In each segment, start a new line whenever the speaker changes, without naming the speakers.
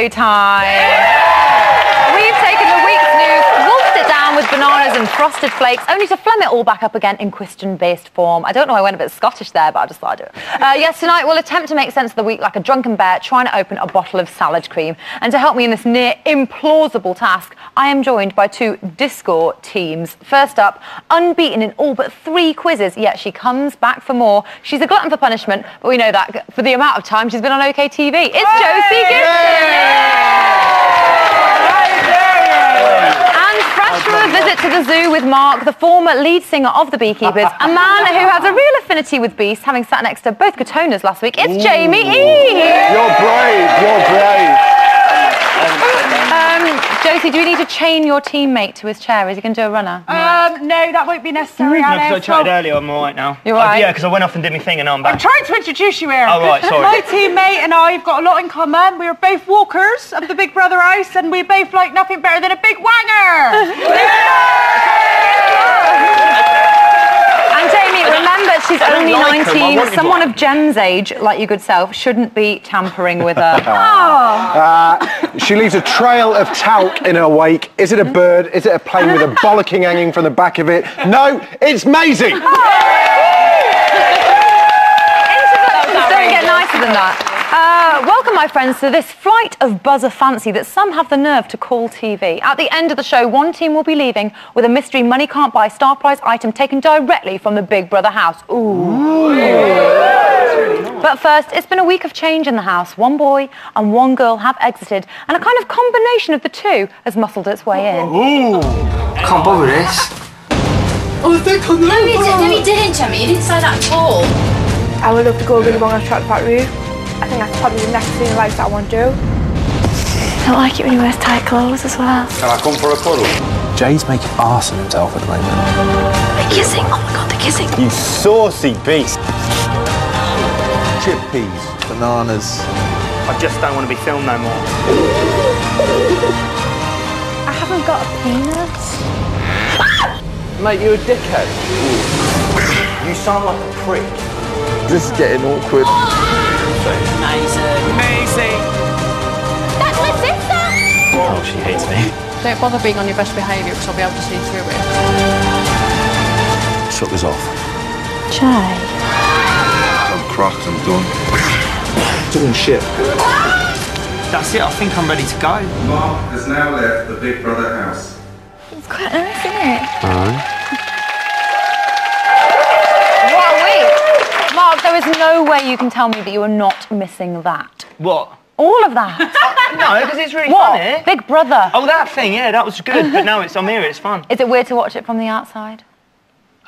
show time. We've taken the week's news, wolfed it down with bananas and frosted flakes, only to phlegm it all back up again in question-based form. I don't know, I went a bit Scottish there, but I just thought I'd do it. Yes, tonight we'll attempt to make sense of the week like a drunken bear trying to open a bottle of salad cream. And to help me in this near implausible task, I am joined by two Discord teams. First up, unbeaten in all but 3 quizzes, yet she comes back for more. She's a glutton for punishment, but we know that for the amount of time she's been on OK TV. It's Josie Gibson! For a visit to the zoo with Mark, the former lead singer of the Beekeepers, a man who has a real affinity with beasts, having sat next to both Katonas last week. It's Jamie E.
You're brave, you're brave.
Josie, do we need to chain your teammate to his chair? Is he going to do a runner?
No, that won't be necessary,
No,
Alice.
because I chatted earlier, I'm all right now.
You're right?
Yeah, because I went off and did my thing and now I'm back.
I'm trying to introduce you here.
Oh, right, sorry.
My teammate and I have got a lot in common. We are both walkers of the Big Brother house and we both like nothing better than a big wanger.
And Jamie, remember, she's only 19. Someone of Jen's age, like your good self, shouldn't be tampering with her.
She leaves a trail of talc in her wake. Is it a bird? Is it a plane with a bollocking hanging from the back of it? No, it's Maisie!
Introductions don't get nicer than that. Welcome, my friends, to this flight of buzzer fancy that some have the nerve to call TV. At the end of the show, one team will be leaving with a mystery money can't buy star prize item taken directly from the Big Brother house. Ooh. But first, it's been a week of change in the house. One boy and one girl have exited, and a kind of combination of the two has muscled its way in.
Ooh. Can't bother this.
Oh, they come No, you didn't, Jamie. You didn't say that at all.
I would love to go really long on a track back route. I think that's probably the next thing in life that I want to do.
I don't like it when he wears tight clothes as well.
Can I come for a cuddle?
Jay's making arse of himself at the moment.
They're kissing. Oh my God, they're kissing.
You saucy beast.
Chickpeas, bananas.
I just don't want to be filmed no more.
I haven't got a penis.
Mate, you're a dickhead.
You sound like a prick.
This is getting awkward.
Amazing.
That's my sister!
Oh, she hates me.
Don't bother being on your best behaviour because I'll be able to see through it.
Shut this off.
Jay.
I'm cracked and done.
Doing shit.
That's it, I think I'm ready to go.
Mark has now left the Big Brother house.
It's quite nice, isn't it?
What a week! Mark, there is no way you can tell me that you are not missing that.
What?
All of that.
No, because it's really
What?
funny.
Big Brother.
Oh, that thing, yeah, that was good. But now I'm here, it's fun.
Is it weird to watch it from the outside?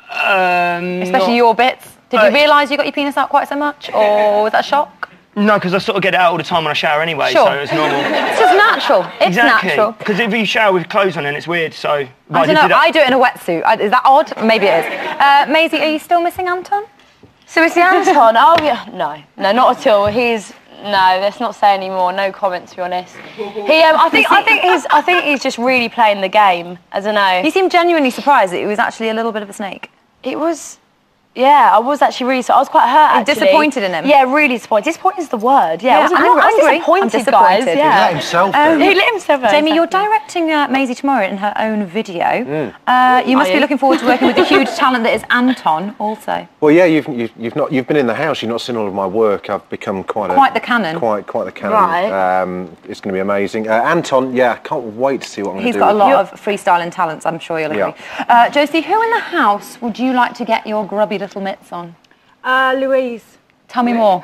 Especially
not-
your bits? Did you realise you got your penis out quite so much? Or was that a shock?
No, because I sort of get it out all the time when I shower anyway,
Sure.
so it's normal.
It's just natural. It's natural.
Because if you shower with clothes on, then it's weird, so...
I don't know, I do it in a wetsuit. Is that odd? Maybe it is. Maisie, are you still missing Anton?
Seriously, Anton? Oh, yeah. No, not at all. No, let's not say any more. No comments, to be honest. I think he's just really playing the game. I don't know.
You seemed genuinely surprised that he was actually a little bit of a snake.
It was. Yeah, I was actually really. I was quite hurt. Actually.
Disappointed in him.
Yeah, really disappointed. Disappointed is the word. Yeah, I wasn't angry. I was disappointed, guys. Yeah.
He let himself
He let himself.
Jamie, you're directing Maisie tomorrow in her own video. You must be looking forward to working with the huge talent that is Anton, also.
Well, yeah, you've been in the house. You've not seen all of my work. I've become quite
the canon.
Quite the canon.
Right.
It's going to be amazing. Anton, yeah, I can't wait to see what I'm going to do.
He's got a lot of freestyling talents. I'm sure you'll agree. Josie, who in the house would you like to get your grubby little mitts on?
Louise.
Tell me more.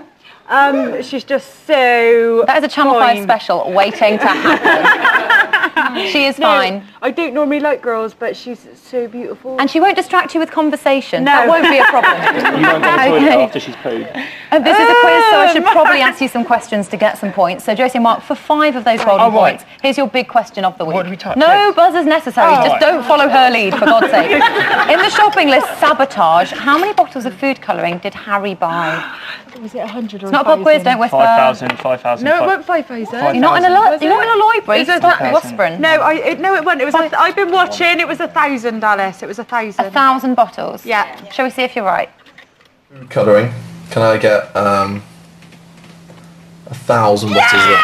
She's just so...
That is a Channel 5 special waiting to happen. She is fine.
I don't normally like girls, but she's so beautiful.
And she won't distract you with conversation.
No.
That won't be a problem.
You won't go to the toilet after she's pooed.
This is a quiz, so I should probably ask you some questions to get some points. So, Josie and Mark, for 5 of those golden points, here's your big question of the week.
What do we touch?
No buzzers necessary. Just don't follow her lead, for God's sake. In the shopping list, sabotage, how many bottles of food colouring did Harry buy?
Was it 100 or
It's not a pub quiz, don't whisper.
5,000.
No, it wasn't 5,000.
You're not in a library. Stop whispering.
No, it wasn't. It was. I've been watching. It was 1,000, Alice. It was 1,000.
1,000 bottles.
Yeah.
Shall we see if you're right?
Colouring. Can I get 1,000 bottles of that,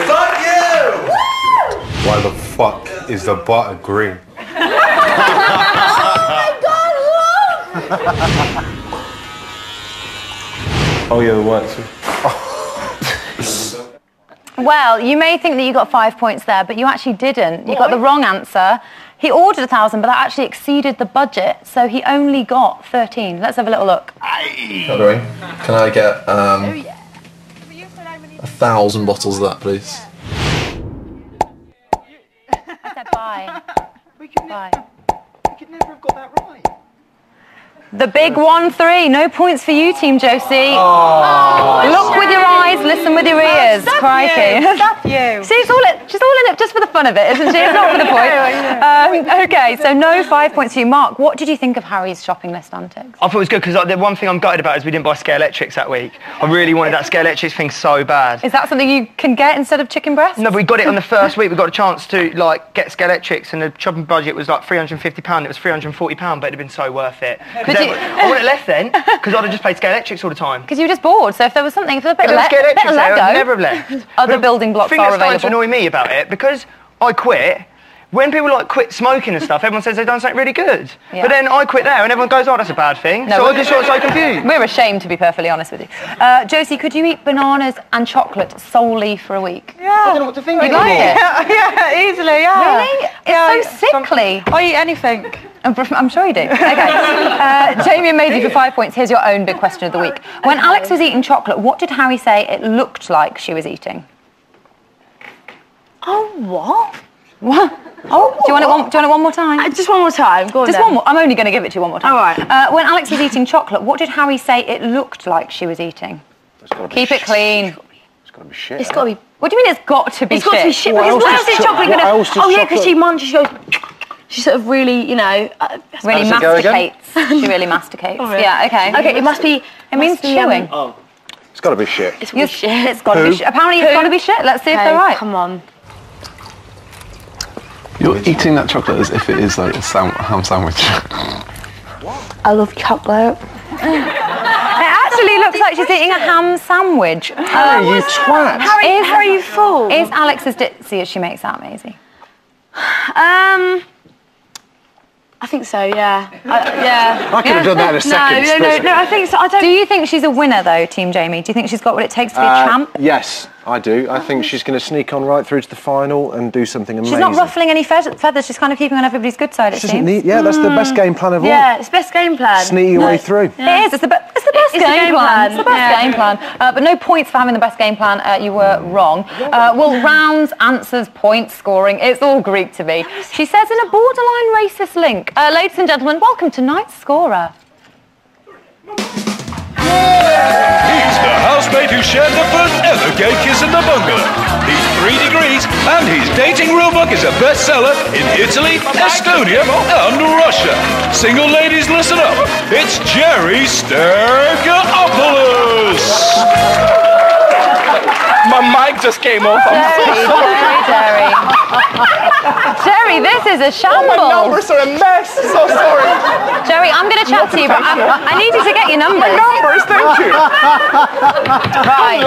Fuck you! Why the fuck is the butter green? Oh yeah, the white.
Well, you may think that you got 5 points there, but you actually didn't. You got the wrong answer. He ordered 1,000, but that actually exceeded the budget, so he only got 13. Let's have a little look.
please. Can I get 1,000 bottles of that, please?
I said bye. Bye.
We could never have got that right.
The big 1-3. No points for you, Team Josie. Oh. Look with your eyes, listen with your ears. Crikey.
Stop you.
See, she's all in it just for the fun of it, isn't she? It's not for the point. Okay, so no 5 points for you. Mark, what did you think of Harry's shopping list antics?
I thought it was good because the one thing I'm gutted about is we didn't buy Scale Electrics that week. I really wanted that Scale Electrics thing so bad.
Is that something you can get instead of chicken breast?
No, but we got it on the first week. We got a chance to like get Scale Electrics, and the shopping budget was like £350. It was £340, but it'd have been so worth it. I would have left then because I'd have just played Scale Electrics all the time.
Because you were just bored. So if there was something, if there was a bit of
Lego,
Lego,
never have left.
Other building blocks
are available. The thing that's starting to annoy me about it, because I quit. When people like quit smoking and stuff, everyone says they've done something really good. Yeah. But then I quit there and everyone goes, oh, that's a bad thing. No, so I just got so confused.
We're ashamed, to be perfectly honest with you. Josie, could you eat bananas and chocolate solely for a week?
Yeah.
I don't know what to think
anymore.
Like
it?
Yeah, easily, yeah.
Really? It's so sickly.
I eat anything.
I'm sure you do. Okay. Jamie and Maisie for 5 points. Here's your own big question of the week. When Alex was eating chocolate, what did Harry say it looked like she was eating?
Oh, what?
What? Oh, do you want it one more time?
Just one more time. Go on.
Just
then.
one more. I'm only going to give it to you one more time.
All right.
When Alex was eating chocolate, what did Harry say it looked like she was eating? Keep it clean.
It's got to be shit.
It's got to be.
What do you mean it's got to be shit?
It's got to be shit. Because what else is chocolate going to... Oh, yeah, because she munches, she goes... She sort of really, you know...
really masticates. She really masticates. Oh, really? Yeah, okay.
Okay, it must be...
It means chewing.
It's got to be shit.
It's shit.
It's got to be shit. Apparently it's got to be shit. Let's see if they're right.
Come on.
You're eating that chocolate as if it is like a ham sandwich.
I love chocolate.
It actually looks like she's eating a ham sandwich.
Harry, you twat.
Harry, you fool.
Is Alex as ditzy as she makes out, Maisie?
I think so, yeah.
I could have done that in a second.
No, I think so. I don't...
Do you think she's a winner, though, Team Jamie? Do you think she's got what it takes to be a champ?
Yes, I do. I think she's going to sneak on right through to the final and do something amazing.
She's not ruffling any feathers. She's kind of keeping on everybody's good side, it seems.
Yeah, that's the best game plan of all.
Yeah, it's the best game plan.
Sneak your way through.
Yeah. It is. It's the best game plan. It's the best game plan. But no points for having the best game plan. You were wrong. Well, rounds, answers, points, scoring, it's all Greek to me. She says in a borderline racist link. Ladies and gentlemen, welcome to Tonight's Scorer.
He's the housemate who shared the first ever gay kiss in the bungalow. He's 3 degrees and his dating rule book is a bestseller in Italy, Estonia and Russia. Single ladies, listen up. It's Jerry Stergopoulos.
My mic just came off.
Jerry. Jerry, this is a shambles.
My numbers are a mess. So sorry.
Jerry, I'm going to chat to you, but I need you to get your numbers.
My numbers, thank you.
Right.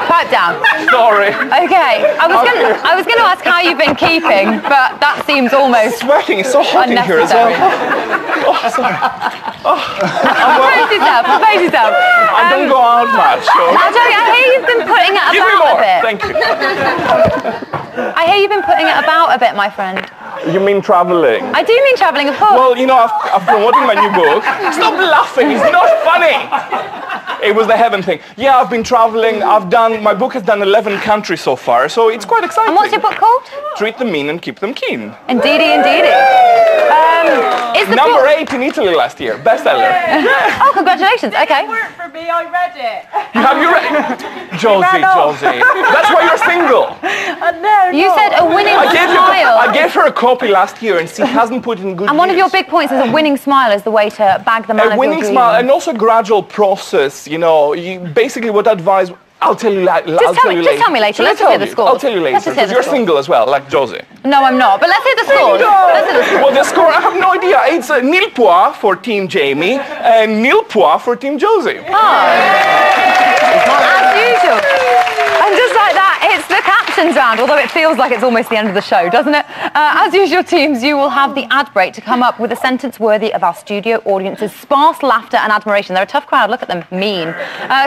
Pipe down.
Sorry.
Okay. I was going to ask how you've been keeping, but that seems almost
sweating. It's so hot in here as well. Oh, sorry.
Compose yourself.
I don't go out much. So.
Jerry, I hear you've been putting it about a bit.
Thank you.
I hear you've been putting it about a bit, my friend.
You mean traveling?
I do mean traveling, of course.
Well, you know, I've promoting my new book. Stop laughing, it's not funny. It was the heaven thing. Yeah, I've been traveling. My book has done 11 countries so far, so it's quite exciting.
And what's your book called?
Treat them mean and keep them keen.
Indeedy. Is the
Number
book...
8 in Italy last year, bestseller.
Oh, congratulations. Okay.
It worked for me, I read it.
Have you read Josie. That's why you're single.
No.
You said a winning smile.
I gave her a copy last year and she hasn't put in good
And one of your big points is a winning smile is the way to bag the man of your dreams.
A winning smile and also gradual process, you know. Basically what I advise I'll tell you later.
Just tell me later. Let's just hear the scores.
I'll tell you later, because you're single as well, like Josie.
No, I'm not, but let's hear the scores.
Well, the score, I have no idea. It's nil point for Team Jamie and nil point for Team Josie.
As usual. And just like that, it's the captain's round, although it feels like it's almost the end of the show, doesn't it? As usual, teams, you will have the ad break to come up with a sentence worthy of our studio audience's sparse laughter and admiration. They're a tough crowd, look at them, mean.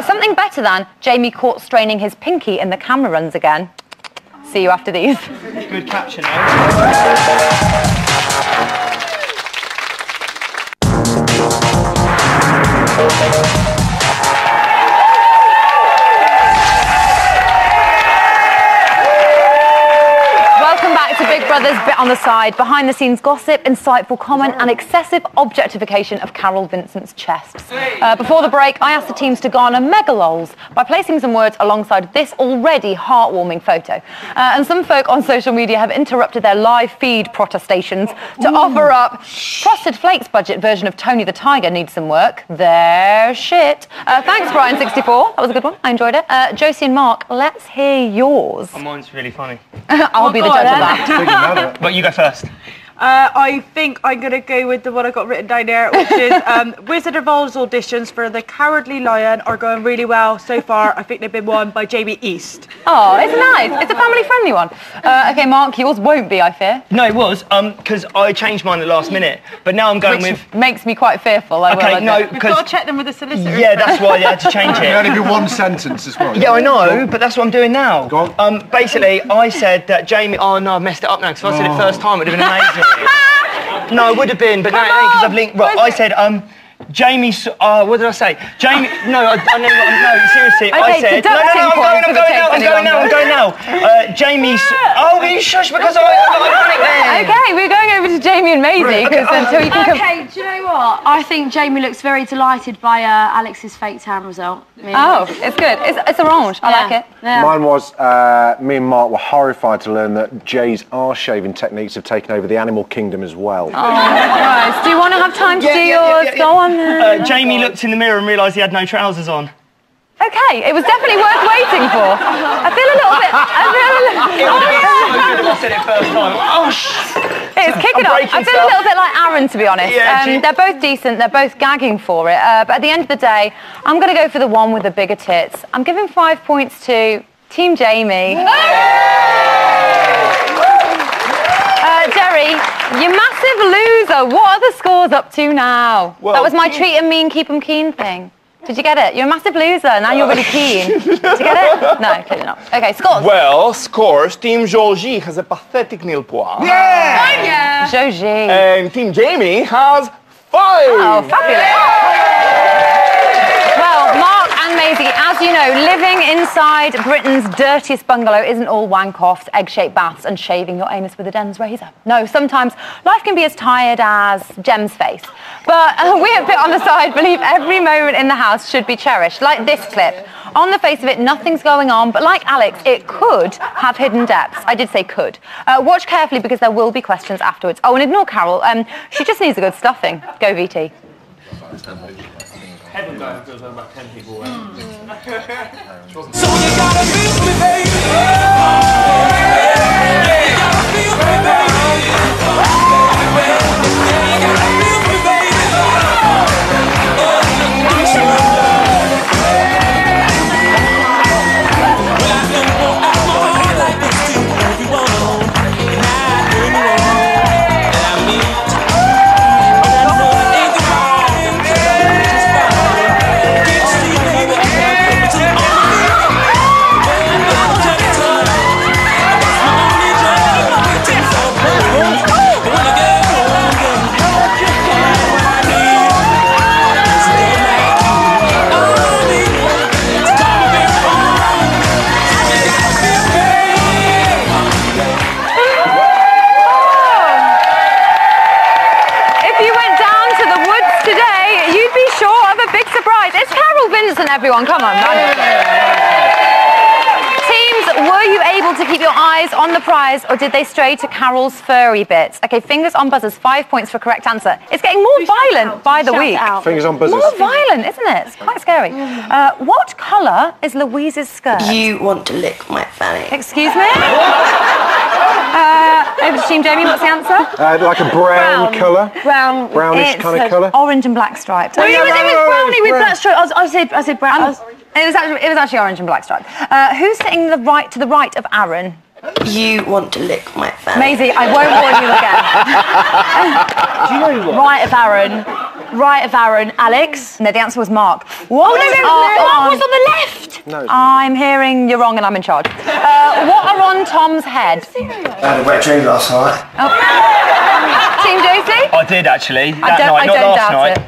Something better than Jamie caught straining his pinky in the camera runs again. See you after these.
Good caption, eh?
Big Brother's Bit on the Side, behind-the-scenes gossip, insightful comment and excessive objectification of Carol Vincent's chests. Before the break, I asked the teams to garner mega lols by placing some words alongside this already heartwarming photo. And some folk on social media have interrupted their live feed protestations to offer up Frosted Flakes budget version of Tony the Tiger needs some work. They're shit. Thanks, Brian64. That was a good one. I enjoyed it. Josie and Mark, let's hear yours.
Oh, mine's really funny.
I'll be the judge of that.
But you go first.
I think I'm going to go with the one I got written down there, which is Wizard of Oz auditions for The Cowardly Lion are going really well so far. I think they've been won by Jamie East.
Oh, it's nice. It's a family-friendly one. OK, Mark, yours won't be, I fear.
No, it was, because I changed mine at the last minute. But now I'm going with...
makes me quite fearful, I will admit.
No,
we've got to check them with the solicitor.
Yeah, that's why they had to change it.
It can only be one sentence as well.
Yeah, I know, but that's what I'm doing now.
Go on.
Basically, I said that Jamie... Oh, no, I've messed it up now, because if I said it first time, it would have been amazing. No, it would have been, but no, because I've linked... Right, I said, Jamie... what did I say? Jamie... No, I know what... No, seriously,
okay,
I said... No, I'm going now. Jamie... Oh, will you shush, because I got panic there.
OK, we're going over to Jamie and Maisie, because until you can...
OK, do you know what? I think Jamie looks very delighted by Alex's fake tan result.
Oh, it's good. It's orange. I like it.
Yeah.
Mine was, me and Mark were horrified to learn that Jay's arse-shaving techniques have taken over the animal kingdom as well.
Oh, Christ. Do you want to have time to do yours? Go on then.
Jamie looked in the mirror and realised he had no trousers on.
OK, it was definitely worth waiting for. I feel a little bit...
I said it first time. Oh,
it's kicking off. I feel a little bit like Aaron, to be honest.
Yeah,
they're both decent. They're both gagging for it. But at the end of the day, I'm going to go for the one with the bigger tits. I'm giving 5 points to Team Jamie. Jerry, you massive loser. What are the scores up to now? Well, that was my treat 'em mean, keep 'em keen thing. Did you get it? You're a massive loser. Now you're really keen. Did you get it? No, clearly not. OK, scores.
Well, scores. Team Josie has a pathetic nil point.
Yeah! Josie.
And Team Jamie has 5.
Oh, fabulous. Well, Mark and Maisie, as you know, living inside Britain's dirtiest bungalow isn't all wank-offs, egg-shaped baths and shaving your anus with a Den's razor. No, sometimes life can be as tired as Jem's face. But we at Bit on the Side believe every moment in the house should be cherished, like this clip. On the face of it, nothing's going on, but like Alex, it could have hidden depths. I did say could. Watch carefully because there will be questions afterwards. Oh, and ignore Carol. She just needs a good stuffing. Go, VT.
Heaven dive goes over about 10 people. So you
gotta feel me, baby.
Everyone, come on, man. Teams Were you able to keep your eyes on the prize, or did they stray to Carol's furry bits? Okay, fingers on buzzers, 5 points for correct answer. It's getting more violent by the week.
Fingers on buzzers.
More violent, isn't it? It's quite scary. What colour is Louise's skirt?
You want to lick my fanny.
Excuse me? Over to Team Jamie, what's the answer?
Like a brown colour. Brownish
It's
kind of colour.
orange and black striped.
Well, it was brownie with black stripes. I said brown.
It was actually orange and black striped. Who's sitting to the right of Aaron?
You want to lick my fanny.
Maisie, I won't warn you again.
Do you know what? Right of Aaron, Alex.
No, the answer was Mark. What?
Mark was on the left.
No.
I'm hearing you're wrong and I'm in charge. What are on Tom's head?
I had a wet dream last night.
Team Josie?
I did actually.
I don't doubt
night.
it.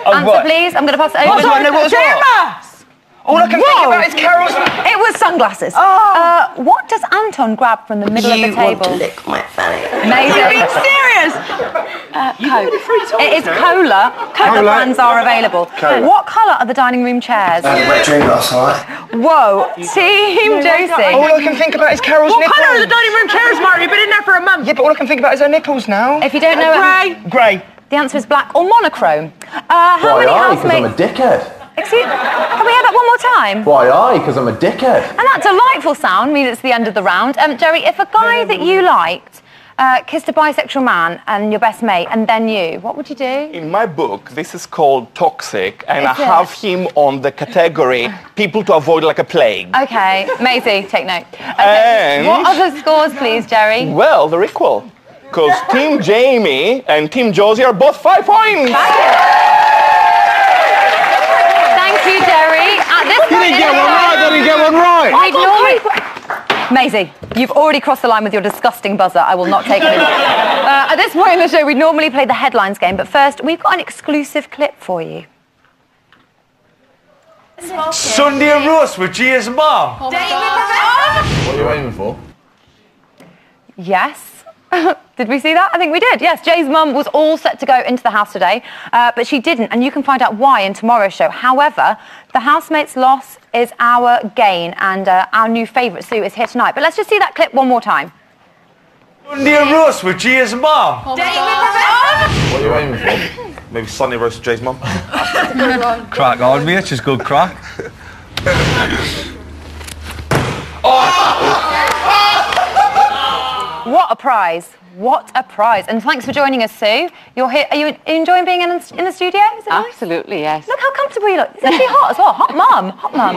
Answer, please. I'm going to pass it over.
I know what was what. All I can think about is Carol's.
It was sunglasses. What does Anton grab from the middle of the table?
You want to lick my fanny.
Amazing. You're being serious? Coke. It is cola. Cola brands are available.
Cola.
What colour are the dining room chairs?
I had a wet dream last night.
Whoa. Team Josie.
All I can think about is Carol's nipples.
What colour are the dining room chairs, Marty? You've been in there for a month.
Yeah, but all I can think about is her nipples now.
If you don't know
Grey.
Grey.
the answer is black or monochrome. How many
Because I'm a
housemates...
dickhead.
Excuse, can we hear that one more time?
Why, aye, because I'm a dickhead.
And that delightful sound means it's the end of the round. Jerry, if a guy that you liked kissed a bisexual man and your best mate and then you, what would you do?
In my book, this is called toxic, and
Is
I have him on the category people to avoid like a plague.
Okay, Maisie, take note. Okay.
And...
What are the scores, please, Jerry?
Well, they're equal. Because Team Jamie and Team Josie are both 5 points.
Thank you, Jerry. At this point,
didn't get one right, I didn't get one right.
Maisie, you've already crossed the line with your disgusting buzzer. I will not take it. At this point in the show, we normally play the headlines game, but first, we've got an exclusive clip for you.
Sunday roast with Gia's mum.
What are you aiming for?
Yes. Did we see that? I think we did. Yes, Jay's mum was all set to go into the house today, but she didn't, and you can find out why in tomorrow's show. However, the housemates' loss is our gain, and our new favourite, Sue, is here tonight. But let's just see that clip one more time.
Sunday roast with Gia's mum.
What are you aiming for?
Maybe Sunday roast with Jay's mum.
Crack on, mate. Just good crack.
What a prize. What a prize. And thanks for joining us, Sue. You're here. Are you enjoying being in the studio? Is it nice?
Absolutely, yes.
Look how comfortable you look. It's actually hot as well. Hot mum. Hot mum.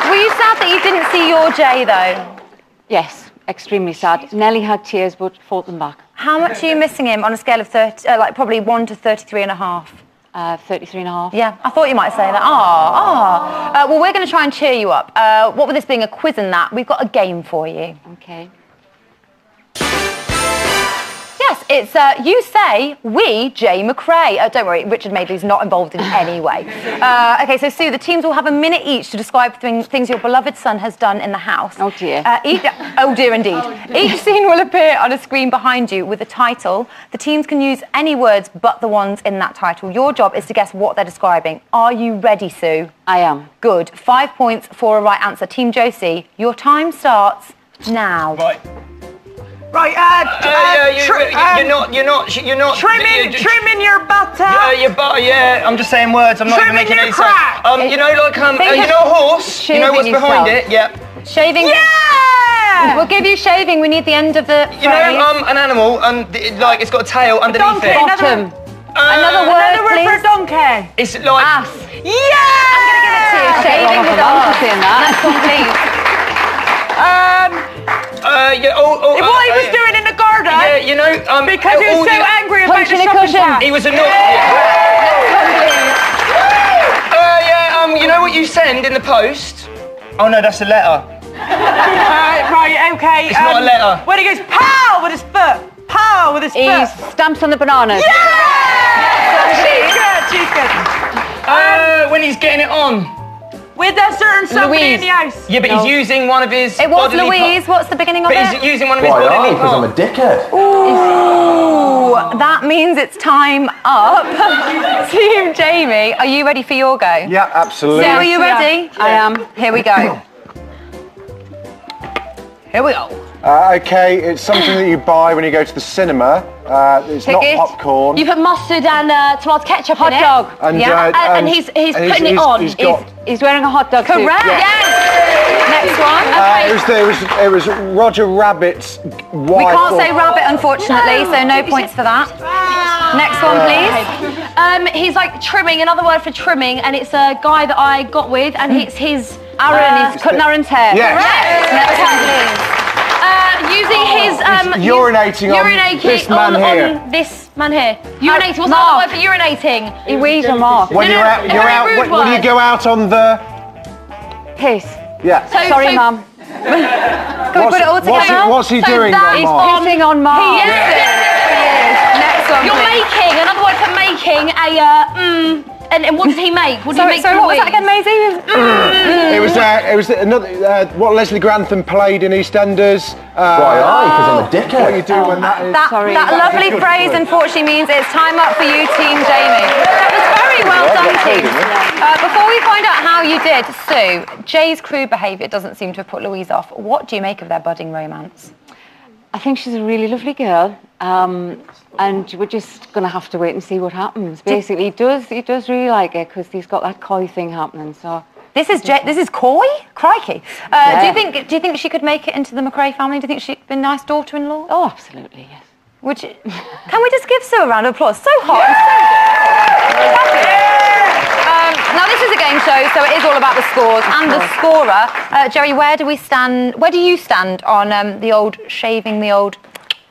Were you sad that you didn't see your Jay, though?
Yes, extremely sad. Nelly had tears, but fought them back.
How much are you missing him on a scale of 30, like probably 1 to 33 and a half?
33 and a half.
Yeah, I thought you might say that. Well, we're going to try and cheer you up. What with this being a quiz and that, we've got a game for you.
Okay.
Yes, it's you say, we, Jay McRae. Don't worry, Richard Madeley's not involved in any way. Okay, so Sue, the teams will have a minute each to describe things your beloved son has done in the house.
Oh dear.
Oh dear indeed. Each scene will appear on a screen behind you with a title. The teams can use any words but the ones in that title. Your job is to guess what they're describing. Are you ready, Sue?
I am.
Good. 5 points for a right answer. Team Josie, your time starts now.
Right.
Right,
you're not.
trimming your butter.
Your butter, yeah. I'm just saying words. I'm not even
Trimming
making
your
any
crack.
sense. You know, like you know a horse. You know what's behind it. Yep.
Shaving.
Yeah.
We'll give you shaving. We need the end of the
You know, an animal, and like it's got a tail underneath
donkey.
it.
Bottom. Another word, please.
for donkey.
It's like
Ass.
Yeah.
I'm going to give it to you. Shaving with ass. Next one, please.
What he was doing in the garden.
Yeah, you know,
because he was so angry about the shopping cart.
He was annoyed. You know what you send in the post? Oh no, that's a letter.
Right, okay.
It's not a letter.
When he goes pow with his foot, pow with his foot.
He stamps on the bananas.
Yeah! She's good.
When he's getting it on.
With a certain somebody in the house.
Yeah, but he's using one of his.
It was Louise. What's the beginning of it?
But he's using one of his
Why
bodily
are? Because I'm a
parts.
dickhead.
Ooh, that means it's time up. Team Jamie, are you ready for your go?
Yeah, absolutely.
So are you ready?
I am.
Here we go. Here we go.
Okay, it's something that you buy when you go to the cinema. It's not popcorn.
You put mustard and tomato ketchup in it.
Hot dog.
And,
and he's putting it on.
He's wearing a hot dog suit.
Correct. Yes. Next one.
It was Roger Rabbit's wife.
We can't say rabbit, unfortunately, so no points for that. Next one, please.
He's like trimming, another word for trimming, and it's a guy that I got with, and it's his...
Aaron, he's cutting Aaron's hair.
Yes.
Next one, please.
Using his...
urinating on this man here.
On this man here. Urinating, what's another word for urinating?
He weeds them off.
When you're out, when you go out on the...
Piss.
Yeah.
Sorry, Mum.
Can we put it all together?
What's he doing,
He's
Mark?
pissing on Mark.
He is.
Next one,
You're
please.
making, another word for making a, and what does he make? What do you make?
Sorry, what was that again, Maisie?
It was another what Leslie Grantham played in EastEnders.
Why are? Because I'm a dickhead.
What you do when that is?
That lovely phrase unfortunately means it's time up for you, Team Jamie. That was very well done, team. Before we find out how you did, Sue, Jay's crude behaviour doesn't seem to have put Louise off. What do you make of their budding romance?
I think she's a really lovely girl, and we're just going to have to wait and see what happens. Basically, he does really like it because he's got that coy thing happening. So
this is coy, crikey.
Yeah.
Do you think she could make it into the McRae family? Do you think she'd be a nice daughter-in-law?
Oh, absolutely, yes.
Would you? Can we just give Sue a round of applause? So hot. Now this is a game show, so it is all about the scores and the scorer. Jerry, where do we stand? Where do you stand on the old shaving the old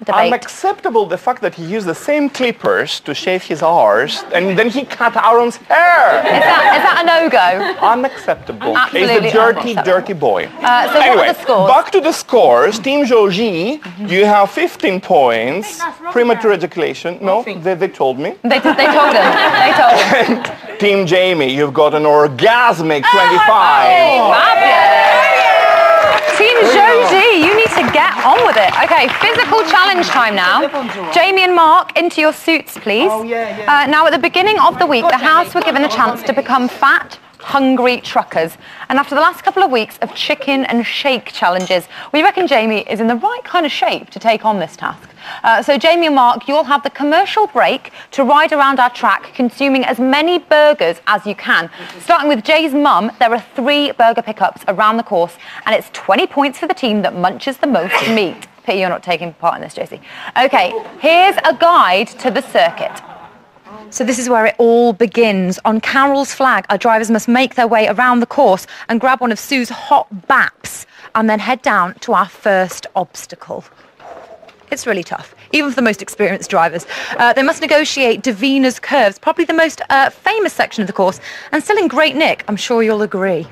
debate?
Unacceptable the fact that he used the same clippers to shave his arse and then he cut Aaron's hair.
Is that a no-go?
Unacceptable.
Absolutely
He's a dirty,
unacceptable.
dirty boy.
So
Anyway,
what are the scores?
back to the scores. Team Joji, you have 15 points. Premature ejaculation. No, they told me.
They told him. They told him.
Team Jamie, you've got an orgasmic 25.
Fabulous. Team Joji, you need to get on with it. Okay, physical challenge time now. Jamie and Mark, into your suits, please. Now, at the beginning of the week, the house were given a chance to become fat, hungry truckers. And after the last couple of weeks of chicken and shake challenges, we reckon Jamie is in the right kind of shape to take on this task. So Jamie and Mark, you'll have the commercial break to ride around our track, consuming as many burgers as you can. Starting with Jay's mum, there are 3 burger pickups around the course, and it's 20 points for the team that munches the most meat. Pity you're not taking part in this, Josie. Okay, here's a guide to the circuit. So this is where it all begins. On Carol's flag, our drivers must make their way around the course and grab one of Sue's hot baps and then head down to our first obstacle. It's really tough, even for the most experienced drivers. They must negotiate Davina's curves, probably the most famous section of the course, and still in great nick, I'm sure you'll agree.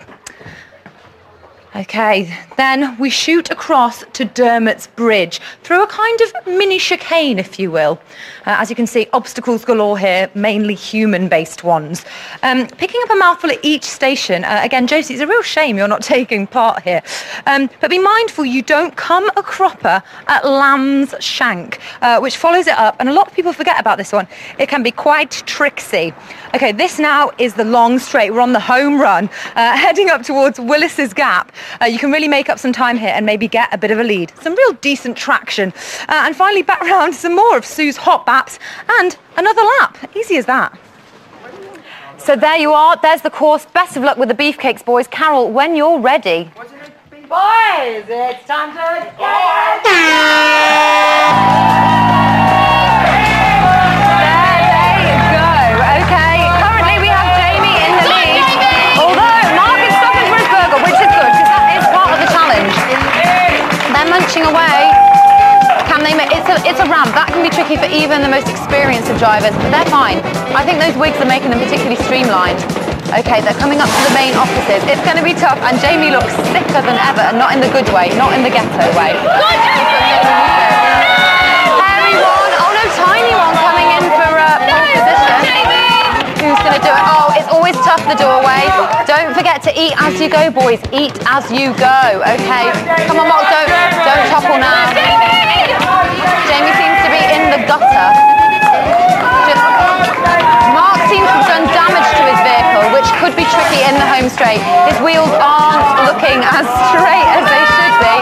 Okay, then we shoot across to Dermot's Bridge through a kind of mini chicane, if you will. As you can see, obstacles galore here, mainly human-based ones. Picking up a mouthful at each station, again, Josie, it's a real shame you're not taking part here. But be mindful you don't come a cropper at Lamb's Shank, which follows it up, and a lot of people forget about this one. It can be quite tricksy. Okay, this now is the long straight. We're on the home run, heading up towards Willis's Gap. You can really make up some time here and maybe get a bit of a lead. Some real decent traction. And finally back round some more of Sue's hot baps and another lap. Easy as that. So there you are. There's the course. Best of luck with the beefcakes, boys. Carol, when you're ready.
Boys, it's time to
munching away. Can they make it's a ramp. That can be tricky for even the most experienced of drivers, but they're fine. I think those wigs are making them particularly streamlined. Okay, they're coming up to the main offices. It's going to be tough, and Jamie looks sicker than ever, and not in the good way, not in the ghetto way. Hairy one, oh no, tiny one coming in for pole position. Who's going to do it? Oh, it's always always tough, the doorway. Don't forget to eat as you go, boys. Eat as you go, okay? Come on, Mark, don't topple now. Jamie seems to be in the gutter. Mark seems to have done damage to his vehicle, which could be tricky in the home straight. His wheels aren't looking as straight as they should be.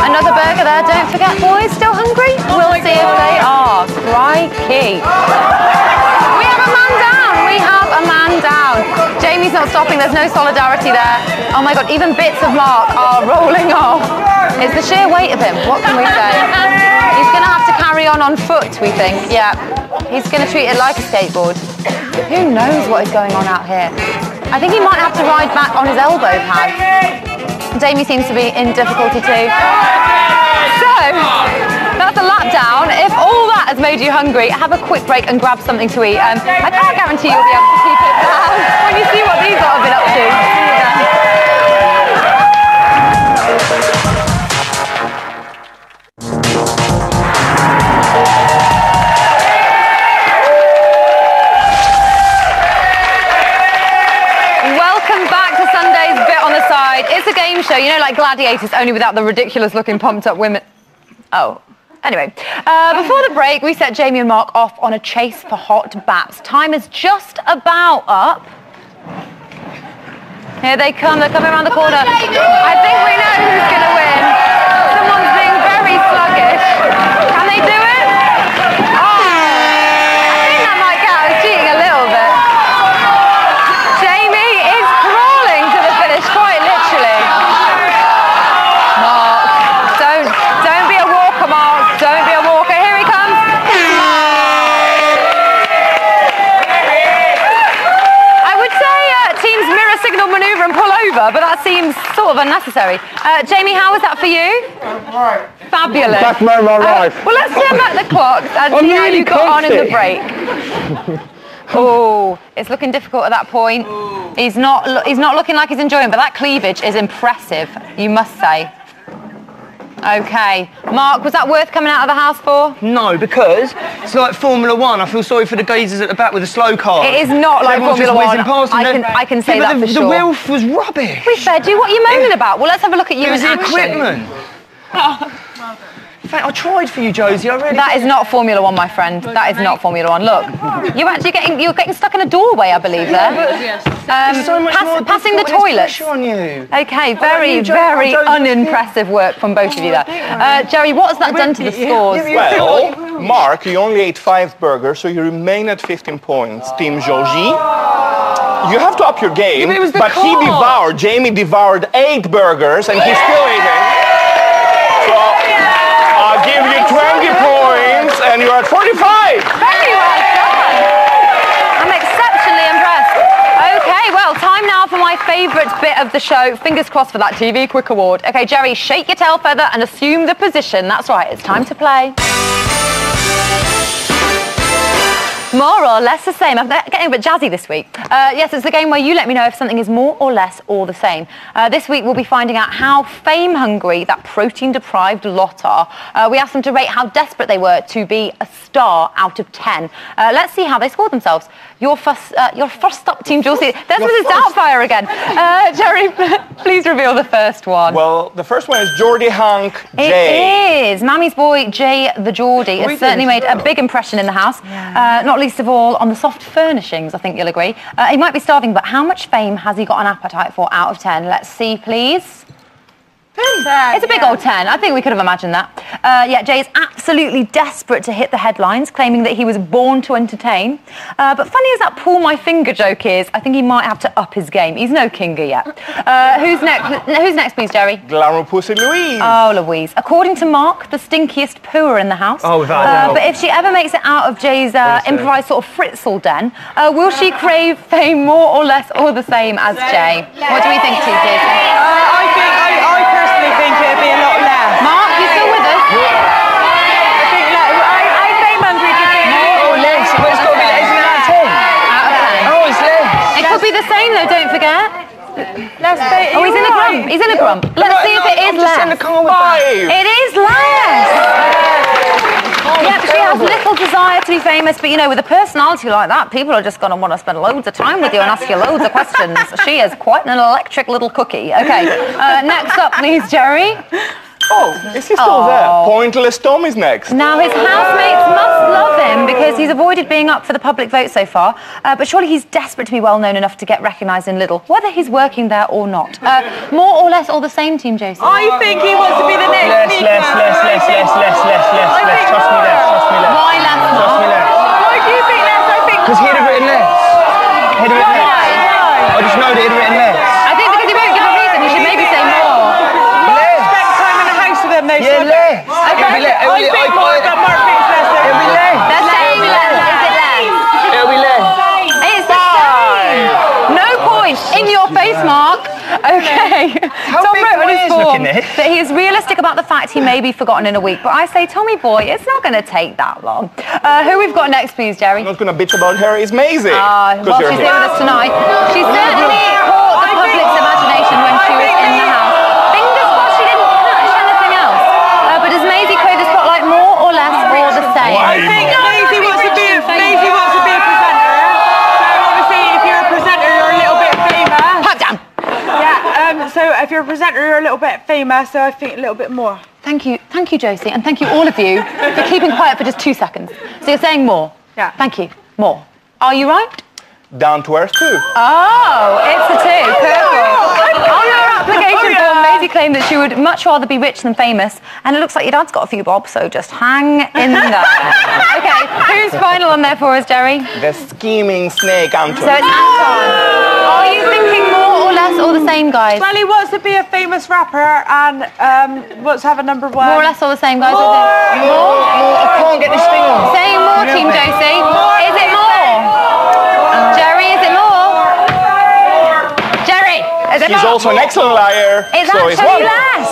Another burger there. Don't forget, boys, still hungry? We'll see if they are. Crikey. We have a man down. We have a man down. Jamie's not stopping. There's no solidarity there. Oh my God, even bits of Mark are rolling off. It's the sheer weight of him. What can we say? He's going to have to carry on foot, we think. Yeah. He's going to treat it like a skateboard. Who knows what is going on out here? I think he might have to ride back on his elbow pad. Jamie seems to be in difficulty too. So, that's a lap down. If all that has made you hungry, have a quick break and grab something to eat. I can't guarantee you'll be able to keep it down when you see what these lot have been up to. See you then. It's a game show, you know, like Gladiators, only without the ridiculous-looking, pumped-up women. Oh, anyway. Before the break, we set Jamie and Mark off on a chase for hot baps. Time is just about up. Here they come. They're coming around the corner. I think we know who's going to win. Someone's being very sluggish. Can they do it? Oh, I think that might count as cheating a little bit. Jamie is crawling to the finish, quite literally. Mark, don't be a walker, Mark. Don't be a walker. Here he comes. I would say teams mirror signal manoeuvre and pull over, but that seems sort of unnecessary. Jamie, how was that for you? Fabulous.
Best moment of my life.
Well, let's turn back the clocks and see how you got on in the break. Oh, it's looking difficult at that point. He's not looking like he's enjoying, but that cleavage is impressive, you must say. Okay, Mark, was that worth coming out of the house for?
No, because it's like Formula One. I feel sorry for the geezers at the back with the slow car.
It is not like Formula One. I can say that for sure.
The wheel was rubbish.
We fed you. What are you moaning about? Well, let's have a look at you in action.
It was the equipment. In fact, I tried for you, Josie. I really.
That is not Formula One, my friend. That is not Formula One. Look, you're getting stuck in a doorway, I believe there.
So much more
passing the toilet.
On you.
Okay, very unimpressive work from both of you there. Jerry, what has that done to the scores?
Well, Mark, you only ate 5 burgers, so you remain at 15 points. Team Josie, you have to up your game. But Jamie devoured 8 burgers, and he's still eating. So I'll give you 20 points, and you're at 45.
Very well done. I'm exceptionally impressed. Okay, well, time now for my favourite bit of the show. Fingers crossed for that TV Quick Award. Okay, Jerry, shake your tail feather and assume the position. That's right, it's time to play. More or less the same. I'm getting a bit jazzy this week. Yes, it's the game where you let me know if something is more or less or the same. This week we'll be finding out how fame-hungry that protein-deprived lot are. We asked them to rate how desperate they were to be a star out of 10. Let's see how they scored themselves. Your first up, Team Josie. There's Mrs. Doubtfire again. Jerry, please reveal the first one.
Well, the first one is Geordie Hunk J.
It is. Mammy's boy, Jay the Geordie, has certainly made a big impression in the house. Yeah. Not least of all on the soft furnishings, I think you'll agree. He might be starving, but how much fame has he got an appetite for out of 10? Let's see, please. 10. It's a big old 10. I think we could have imagined that. Yeah, Jay is absolutely desperate to hit the headlines, claiming that he was born to entertain. But funny as that pull my finger joke is, I think he might have to up his game. He's no Kinga yet. Who's next? Who's next, please, Jerry?
Glamour Pussy Louise.
Oh, Louise. According to Mark, the stinkiest pooer in the house.
Oh, without a doubt.
But if she ever makes it out of Jay's improvised sort of Fritzl den, will she crave fame more or less or the same as Jay? What do we think, TT?
I personally think it'd be a lot less.
Mark, you still with us?
I think I fame hungry to think
more or less. But it's got to be less than out of 10.
Out of 10.
Oh, it's less.
It could be the same though, don't forget.
Let's say,
he's in a grump. He's in a grump. Let's see if it is less.
In the car with
5.
It is less. Yeah, but she has little desire to be famous, but you know, with a personality like that, people are just going to want to spend loads of time with you and ask you loads of questions. She is quite an electric little cookie. Okay, next up, please, Jerry.
Oh, is he still there? Pointless Tom is next.
Now, his housemates must love him because he's avoided being up for the public vote so far, but surely he's desperate to be well known enough to get recognised in Lidl, whether he's working there or not. More or less all the same, Team Josie?
I think he wants to be the next
Less. Trust me less.
Why less?
Trust me less.
Why do you think less? I think
Because he'd have written less. I just know that he'd have written less.
I think because he won't give a reason, you should maybe say more.
spend time in the house with them, though.
Yeah, less. It'll be less.
I think more that Mark thinks less.
It'll be less.
They're saying less. Is it less?
It'll be less.
It's the same. No point. In your face, Mark. Okay. Tom wrote on his form that he is realistic about the fact he may be forgotten in a week, but I say, Tommy boy, it's not going to take that long. Who we've got next, please, Jerry?
I'm not going to bitch about her. It's Maisie.
Well, she's here with us tonight. She certainly caught the public's imagination when she was in the house. Fingers crossed she didn't catch anything else. But does Maisie crave the spotlight more or less or the same?
I think Maisie wants to be a presenter. So obviously, if you're a presenter, you're a little bit famous.
Pipe down.
Yeah. So if you're a presenter, you're a little bit famous. So I think a little bit more.
Thank you, Josie, and thank you all of you for keeping quiet for just 2 seconds. So you're saying more?
Yeah.
Thank you. More. Are you right?
Down to earth too.
Oh, it's a 2. Perfect. On your application form, Maisie claimed that she would much rather be rich than famous, and it looks like your dad's got a few bob, so just hang in there. Okay, who's final on there for us, Jerry?
The scheming snake Anton.
So it's Anton. Are you thinking more or less or the same, guys?
Well, he wants to be a famous rapper and wants to have a #1.
More or less all the same, guys?
More. I can't get this thing on.
Saying more, Team Josie. Is it more? Jerry, is it more? Jerry, is it more?
He's also an excellent liar.
It's
so he's
actually
one.
less.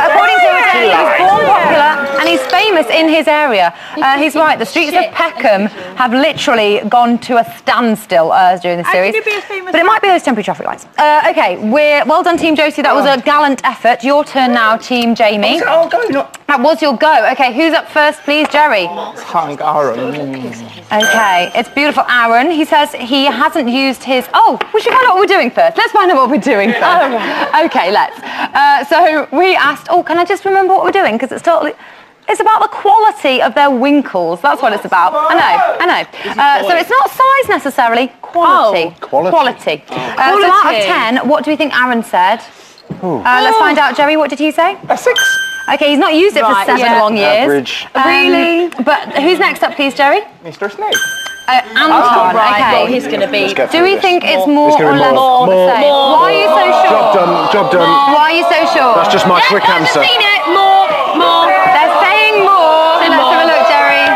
According to his he's born popular and he's famous in his area. He's right, the streets of Peckham have literally gone to a standstill during the series. But it might be those temporary traffic lights. Okay, well done, Team Josie. That was a gallant effort. Your turn now, Team Jamie. That was your go. Okay, who's up first, please, Jerry?
Hank Aaron.
Okay, it's beautiful, Aaron. He says he hasn't used his... Oh, we should find out what we're doing first. Let's find out what we're doing first. Okay, let's. So we asked, can I just remember what we're doing? Because it's totally... It's about the quality of their winkles. That's what it's about. I know. So it's not size necessarily, quality.
Quality.
So out of 10, what do we think Aaron said? Let's find out, Jerry, what did he say?
A 6.
Okay, he's not used it for 7 long years.
Average.
Really? But who's next up, please, Jerry?
Mr. Snake.
Anton, okay.
Well, he's going to be...
Do we think it's more or less
more.
the same? Why are you so sure?
Job done.
Why are you so sure?
That's just my quick answer.
Seen it. More. They're saying more. So let's have a look, Jerry.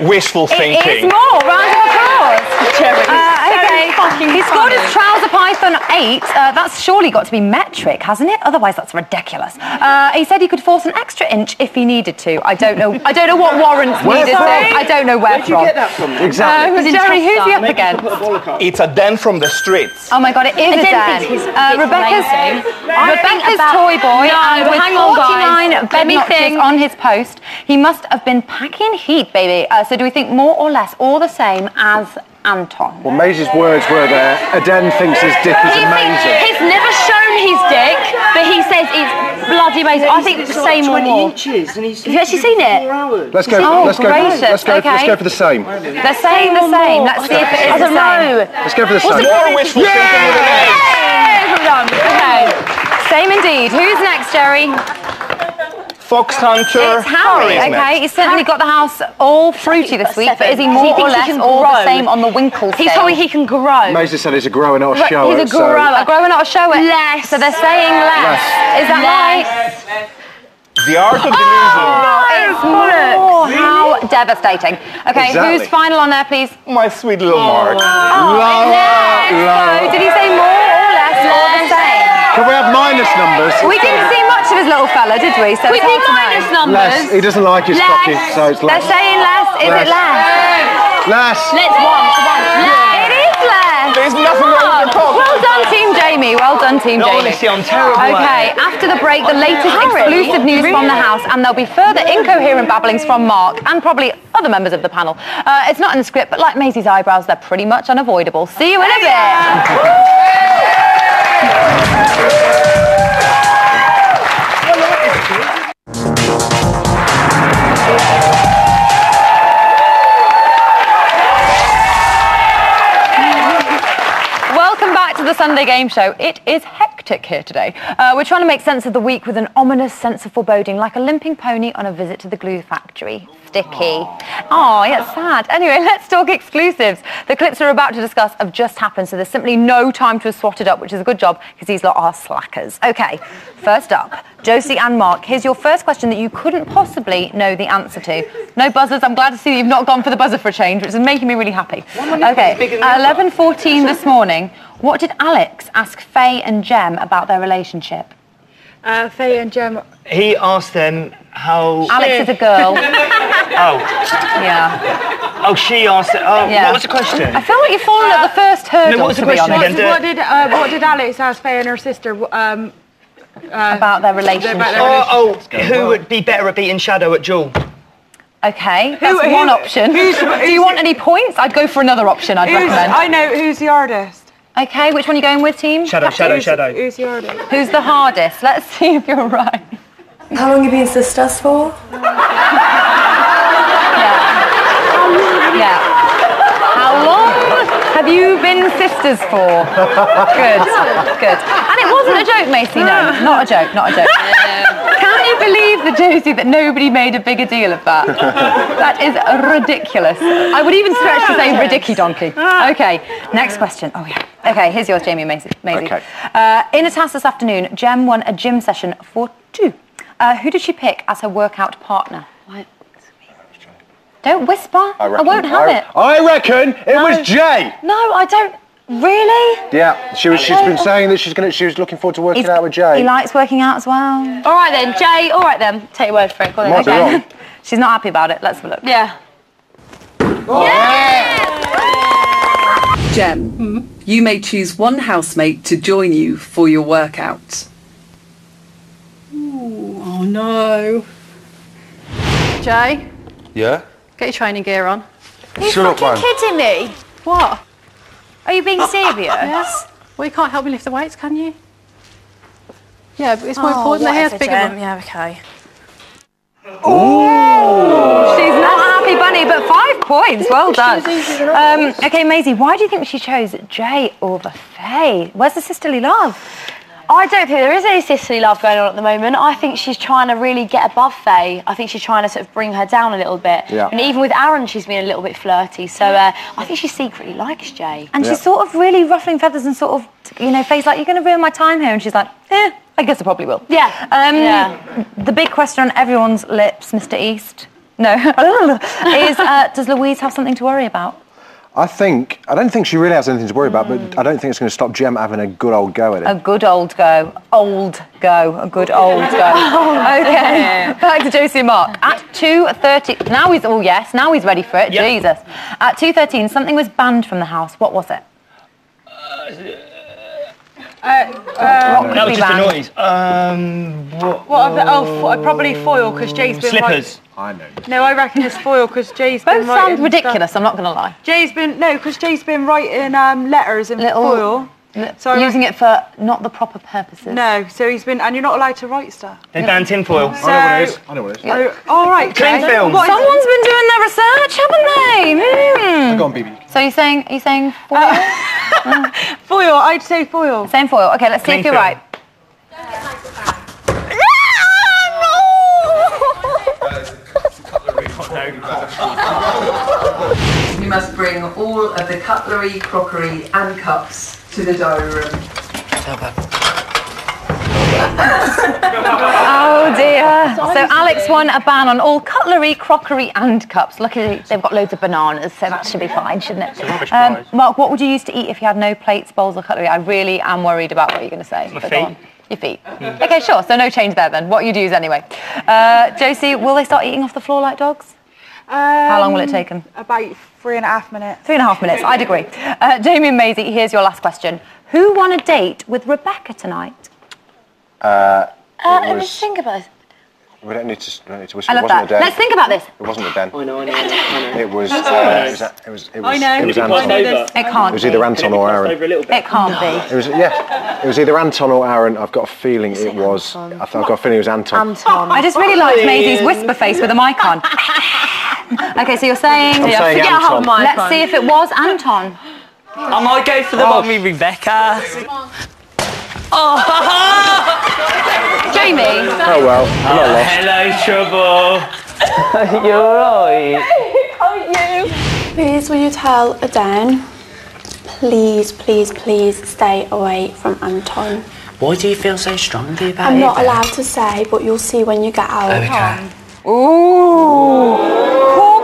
Wishful thinking.
It's more. Round of applause. Jerry. Okay. He scored his trouser python 8. That's surely got to be metric, hasn't it? Otherwise, that's ridiculous. He said he could force an extra inch if he needed to. I don't know what warrants needed. I don't know where
Where'd you get that from?
Exactly.
Jerry, who's he up against?
It's a den from the streets.
Oh my God, it is a den. Rebecca's toy boy, and with 49 bed notches on his post, he must have been packing heat, baby. So do we think more or less, all the same as Anton?
Well, Maisie's words were there. Aden thinks his dick is amazing.
He's never shown his dick, but he says it's bloody amazing. I think it's the same or more.
Inches and he's
Have you actually seen it?
Let's go. Let's go for the same.
They're saying the same. Let's see if it is the same.
Let's go for the same.
More wishful thinking with an A.
Well done. Okay. Same indeed. Who's next, Jerry?
Fox Hunter.
It's Harry, okay? He's certainly got the house all fruity this week, but is he more or less all the same on the winkle scale?
He's probably he can grow.
Maisie said he's a grower, not a shower.
He's a grower. A grower, not a shower.
Less.
So they're saying less. Is that right?
The art of delusion.
It's more. How devastating. Okay, who's final on there, please?
My sweet little Mark.
So, did he say more or less or the same?
Can we have minus numbers?
We didn't see much of his little fella, did we? So
We did minus numbers.
Less. He doesn't like his cocky, so it's less.
They're saying less. Is it less?
Less.
Let's one.
It is less.
There's nothing wrong with your cock.
Well done, Team Jamie. Jamie. Well done, Team
No,
Jamie.
honestly, I'm terrible.
Okay, after the break, the latest exclusive news from the house, and there'll be further incoherent babblings from Mark and probably other members of the panel. It's not in the script, but like Maisie's eyebrows, they're pretty much unavoidable. See you in a Welcome back to the Sunday Game Show. It is hectic here today. We're trying to make sense of the week with an ominous sense of foreboding, like a limping pony on a visit to the glue factory. Sticky. Oh, yeah, it's sad. Anyway, let's talk exclusives. The clips we're about to discuss have just happened, so there's simply no time to have swatted up, which is a good job, because these lot are slackers. Okay, first up, Josie and Mark, here's your first question that you couldn't possibly know the answer to. No buzzers. I'm glad to see that you've not gone for the buzzer for a change, which is making me really happy. Okay, at 11:14 this morning, what did Alex ask Faye and Jem about their relationship?
Faye and Jem.
He asked them how...
Alex is a girl.
Oh.
Yeah.
Oh, she asked... Oh,
Yeah.
what was the question?
I feel like you've fallen at the first hurdle,
No, what was the
to be
question
honest.
again?
What did Alex ask Faye and her sister?
About their relationship.
Who would be better at beating Shadow at Duel?
Okay, that's one option. Do you want any points? I'd go for another option, I'd recommend.
I know, who's the hardest?
Okay, which one are you going with, team?
Shadow.
Who's the hardest?
Who's the hardest? Let's see if you're right.
How long have you been sisters for?
Yeah. How long have you been sisters for? Good. And it wasn't a joke, Macy, no. Not a joke. Can you believe the Josie that nobody made a bigger deal of that? That is ridiculous. I would even stretch to say ridicky donkey. Okay, next question. Oh yeah. Okay, here's yours, Jamie and Maisie.
Okay.
In a task this afternoon, Jem won a gym session for 2. Who did she pick as her workout partner? What? Don't whisper. I won't have it.
I reckon it was Jay.
No, I don't. Really?
Yeah, she's been saying that she was looking forward to working out with Jay.
He likes working out as well.
All right then, Jay. All right then. Take your word for it. Go on.
Might be wrong.
She's not happy about it. Let's have a look.
Yeah.
Jem, you may choose one housemate to join you for your workout.
Ooh, oh no. Jay,
Yeah?
get your training gear on.
Shut up, man.
Kidding me?
What?
Are you being serious?
Yes. Well, you can't help me lift the weights, can you? Yeah, but it's more important that he has bigger one.
Yeah, okay. Ooh. She's not a happy bunny, but 5 points. Well done. Okay, Maisie, why do you think she chose Jay over Faye? Where's the sisterly love?
I don't think there is any sisterly love going on at the moment. I think she's trying to really get above Faye. I think she's trying to sort of bring her down a little bit.
Yeah.
And even with Aaron, she's been a little bit flirty. So I think she secretly likes Jay.
And she's sort of really ruffling feathers and sort of, Faye's like, you're going to ruin my time here. And she's like, I guess I probably will.
Yeah.
The big question on everyone's lips, Mr. East, is does Louise have something to worry about?
I don't think she really has anything to worry about, but I don't think it's going to stop Jem having a good old go at it.
A good old go. A good old go. Okay. Back to Josie and Mark. At 2:30, now he's ready for it.
Yep.
Jesus. At 2:13, something was banned from the house. What was it?
That was just a noise.
Probably foil, because Jay's been
Slippers.
I know.
No, I reckon it's foil, because Jay's been
Both
writing...
sound ridiculous, I'm not going to lie.
because Jay's been writing letters in foil.
So using it for not the proper purposes.
No, so he's been... And you're not allowed to write stuff.
They banned tinfoil.
So,
I know what it is.
all right,
Clean
Jay.
film.
Someone's been doing their research, haven't they?
Go on, BBUK.
So are you saying foil?
Foil, I'd say foil.
Saying foil. Okay, let's see if you're right.
You must bring all of the cutlery, crockery and cups to the diary room.
Oh dear. So Alex won a ban on all cutlery, crockery and cups. Luckily they've got loads of bananas, so that should be fine, shouldn't it? Mark, what would you use to eat if you had no plates, bowls or cutlery? I really am worried about what you're going to say.
My feet.
Your feet. Okay, sure. So no change there then. What you'd use anyway. Josie, will they start eating off the floor like dogs? How long will it take them?
About 3.5 minutes.
3.5 minutes, I'd agree. Jamie and Maisie, here's your last question. Who won a date with Rebecca tonight?
Let me think about this.
We don't need to whisper.
I love
It wasn't
that.
Aden.
Let's think about this.
It wasn't Aden.
I know.
It was. It was
I know.
It was
I
Anton.
know this.
It can't
It was either Anton or Aaron.
It can't be.
It was It was either Anton or Aaron. I've got a feeling it was. I've got a feeling it was Anton.
Anton.
I just really liked Maisie's whisper face with a mic on. Okay, so you're saying...
I'm saying
forget how
Anton.
my
Let's see if it was Anton.
I might go for the one with Rebecca.
Jamie.
Oh well, I'm not lost.
Hello, Trouble. You're right.
Please, will you tell Aden, please, please, please stay away from Anton.
Why do you feel so strongly about it?
I'm not allowed to say, but you'll see when you get out.
Okay.
Ooh.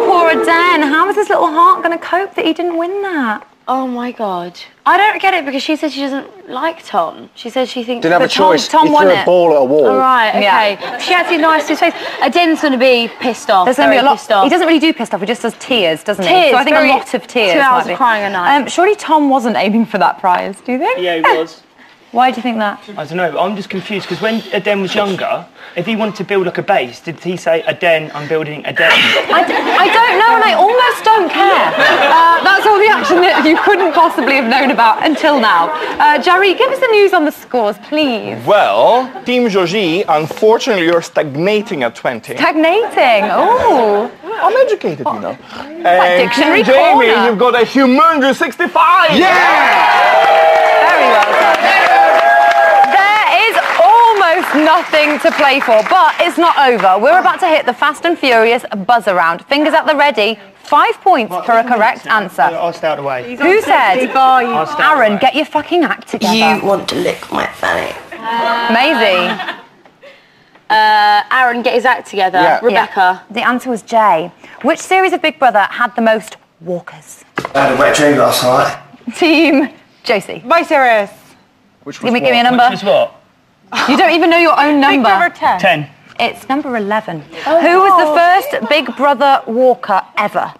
Poor Aden. How is his little heart going to cope that he didn't win that?
Oh my God. I don't get it because she said she doesn't like Tom. She said she thinks...
Didn't have a
But
choice.
Tom
He
won
threw
it.
a ball at a wall.
All right, okay.
Yeah.
She had to be nice to his face. Aden's going to be pissed off.
There's going to be a
very
lot.
pissed off.
He doesn't really do pissed off. He just does tears, doesn't he?
Tears,
So I think
very-
a lot of tears.
2 hours
might be.
of crying a night.
Surely Tom wasn't aiming for that prize. Do you think?
Yeah, he was.
Why do you think that?
I don't know, but I'm just confused because when Aden was younger, if he wanted to build like a base, did he say, Aden, I'm building Aden?
I don't know, and I almost don't care. That's all the action that you couldn't possibly have known about until now. Jerry, give us the news on the scores, please.
Well, Team Georgie, unfortunately, you're stagnating at 20.
Stagnating. Oh.
I'm educated, you know.
dictionary
Team Jamie,
corner.
you've got a humongous 65.
Very well done. There is almost nothing to play for, but it's not over. We're about to hit the Fast and Furious buzzer round. Fingers at the ready. 5 points for a correct answer.
I'll stay out of the way.
Who said? Aaron, get your fucking act together.
You want to lick my fanny.
Maisie.
Aaron, get his act together.
Yeah.
Rebecca.
The answer was Jay. Which series of Big Brother had the most walkers?
I had a wet dream last night.
Team Josie.
My serious.
Which
Give me a number.
Which was what?
You don't even know your own
Big
number.
Brother 10.
10.
It's number 11. Who was the first Big Brother walker ever?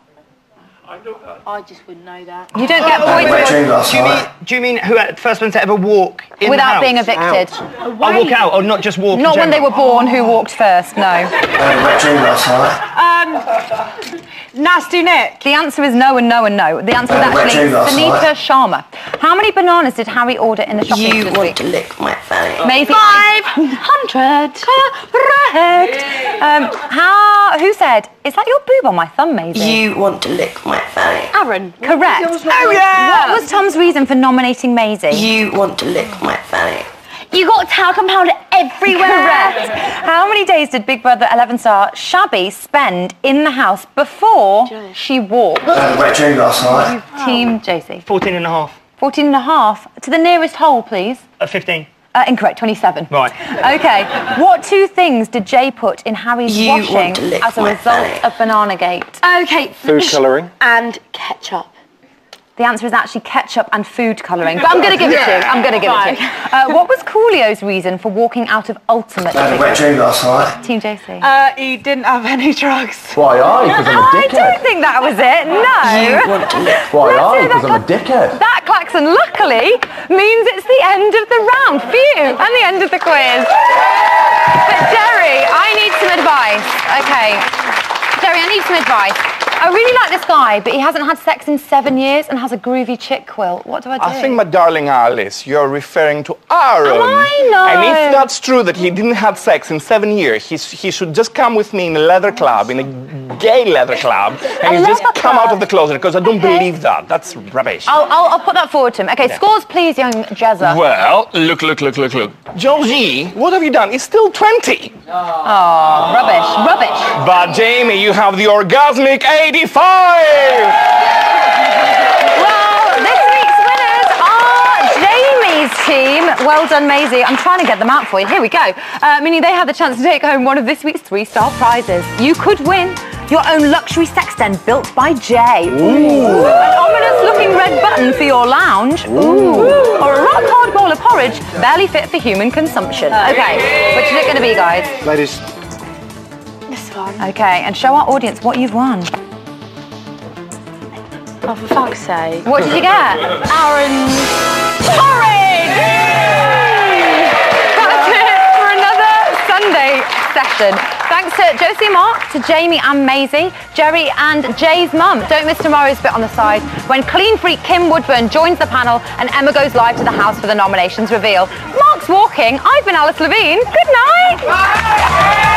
I just wouldn't know that.
You don't get
I had a wet
points
dream last night.
Do you mean who had the first one to ever walk in the
without
house?
being evicted.
Oh, walk out, or not just walk in
Not when they
general?
were born, who walked first, no.
I had a wet dream last night.
Nasty Nick.
The answer is no and no and no. The answer is
Wet
actually
dream last
Sunita
night.
Sharma. How many bananas did Harry order in the shopping
You
this
want
week?
to lick my fanny.
Maisie. 500. Correct. Who said, is that your boob on my thumb, Maisie?
You want to lick my fanny.
Aaron.
Correct.
Oh yeah.
What was Tom's reason for nominating Maisie?
You want to lick my fanny.
You got talcum powder everywhere.
Correct. How many days did Big Brother 11 star Shabby spend in the house before she walked?
I had a wet dream last night.
Team Josie.
14 and a half.
14 and a half. To the nearest hole, please.
15.
Incorrect, 27.
Right.
Okay. What two things did Jay put in Harry's
You want
washing
to lick
as a
my
result
fanny.
of Banana Gate?
Okay.
Food colouring.
And ketchup.
The answer is actually ketchup and food colouring. But I'm going to give it to you. I'm going to give it to you. What was Coolio's reason for walking out of Ultimate?
I had a wet dream last night.
Team JC.
He didn't have any drugs.
Why I? Because I'm a
I
dickhead.
don't think that was it. No.
You want to lick.
Why
Let's
I?
hear
Because
that
I'm a dickhead.
That klaxon, luckily, means it's the end of the round. Phew. And the end of the quiz. But Jerry, I need some advice. Okay. Jerry, I need some advice. I really like this guy, but he hasn't had sex in 7 years and has a groovy chick quilt. What do I do?
I think, my darling Alice, you're referring to Aaron.
I know.
And if that's true that he didn't have sex in 7 years, he should just come with me in a leather club, in a gay leather club, and he's just
leather
come
club?
out of the closet, because I don't believe that. That's rubbish.
I'll put that forward to him. Okay, scores please, young Jezza.
Well, look. Georgie, what have you done? It's still 20.
Oh, rubbish.
But Jamie, you have the orgasmic 85.
Well, this week's winners are Jamie's team. Well done, Maisie. I'm trying to get them out for you. Here we go. Meaning they have the chance to take home one of this week's 3-star prizes. You could win your own luxury sex den built by Jay. Ooh. An ominous-looking red button for your lounge. Ooh. Or a rock-hard bowl of porridge barely fit for human consumption. Okay, which is it going to be, guys?
Ladies.
This one.
Okay, and show our audience what you've won.
Oh, for fuck's sake.
What did you get?
Aaron's porridge!
That's it for another Sunday session. Thanks to Josie and Mark, to Jamie and Maisie, Jerry and Jay's mum. Don't miss tomorrow's bit on the side when clean freak Kim Woodburn joins the panel and Emma goes live to the house for the nominations reveal. Mark's walking. I've been Alice Levine. Good night.